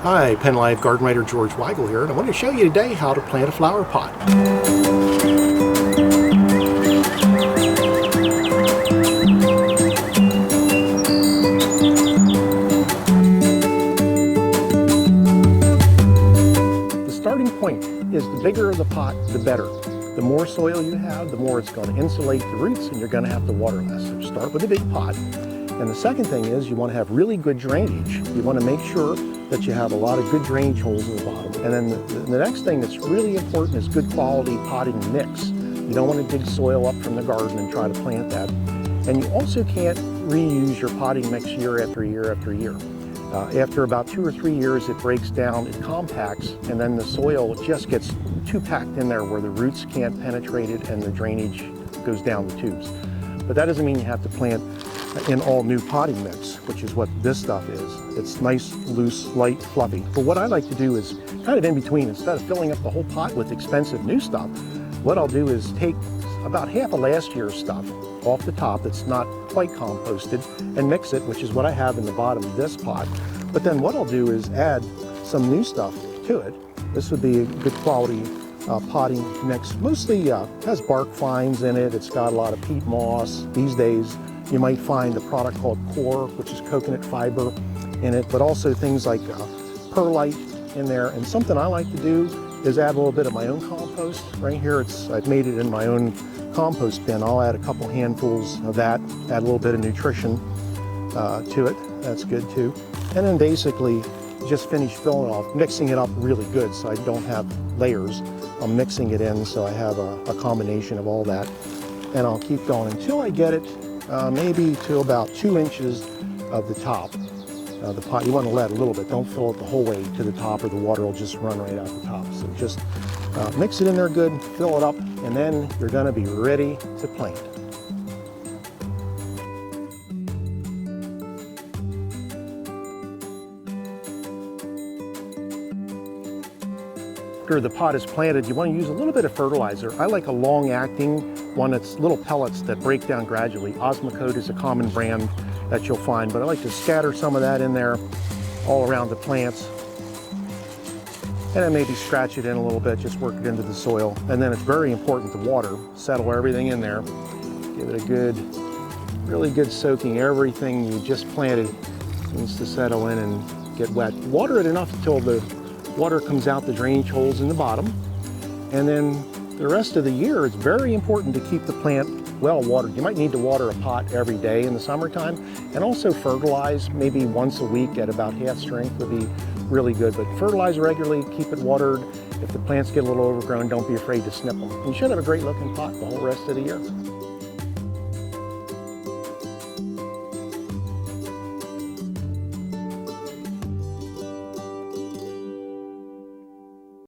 Hi, PennLive garden writer George Weigel here, and I want to show you today how to plant a flower pot. The starting point is the bigger the pot, the better. The more soil you have, the more it's going to insulate the roots, and you're going to have to water less. So start with a big pot. And the second thing is you want to have really good drainage. You want to make sure that you have a lot of good drainage holes in the bottom. And then the next thing that's really important is good quality potting mix. You don't want to dig soil up from the garden and try to plant that. And you also can't reuse your potting mix year after year after year. After about 2 or 3 years, it breaks down, it compacts, and then the soil just gets too packed in there where the roots can't penetrate it and the drainage goes down the tubes. But that doesn't mean you have to plant in all new potting mix, which is what this stuff is. It's nice, loose, light, fluffy. But what I like to do is kind of in between. Instead of filling up the whole pot with expensive new stuff, what I'll do is take about half of last year's stuff off the top that's not quite composted and mix it, which is what I have in the bottom of this pot. But then what I'll do is add some new stuff to it. This would be a good quality potting mix. Mostly has bark fines in it. It's got a lot of peat moss. These days you might find a product called Core, which is coconut fiber in it, but also things like perlite in there. And something I like to do is add a little bit of my own compost. Right here, I've made it in my own compost bin. I'll add a couple handfuls of that, add a little bit of nutrition to it. That's good too. And then basically just finish filling off, mixing it up really good so I don't have layers. I'm mixing it in so I have a combination of all that. And I'll keep going until I get it maybe to about 2 inches of the top. The pot, you want to let a little bit, don't fill it the whole way to the top or the water will just run right out the top. So just mix it in there good, fill it up, and then you're going to be ready to plant. After the pot is planted, you want to use a little bit of fertilizer. I like a long-acting one that's little pellets that break down gradually. Auth-smakhlouf-auth is a common brand that you'll find, but I like to scatter some of that in there all around the plants. And then maybe scratch it in a little bit, just work it into the soil. And then it's very important to water, settle everything in there. Give it a good, really good soaking. Everything you just planted needs to settle in and get wet. Water it enough until the water comes out the drainage holes in the bottom. And then the rest of the year, it's very important to keep the plant well watered. You might need to water a pot every day in the summertime, and also fertilize maybe once a week at about half strength would be really good. But fertilize regularly, keep it watered. If the plants get a little overgrown, don't be afraid to snip them. You should have a great looking pot the whole rest of the year.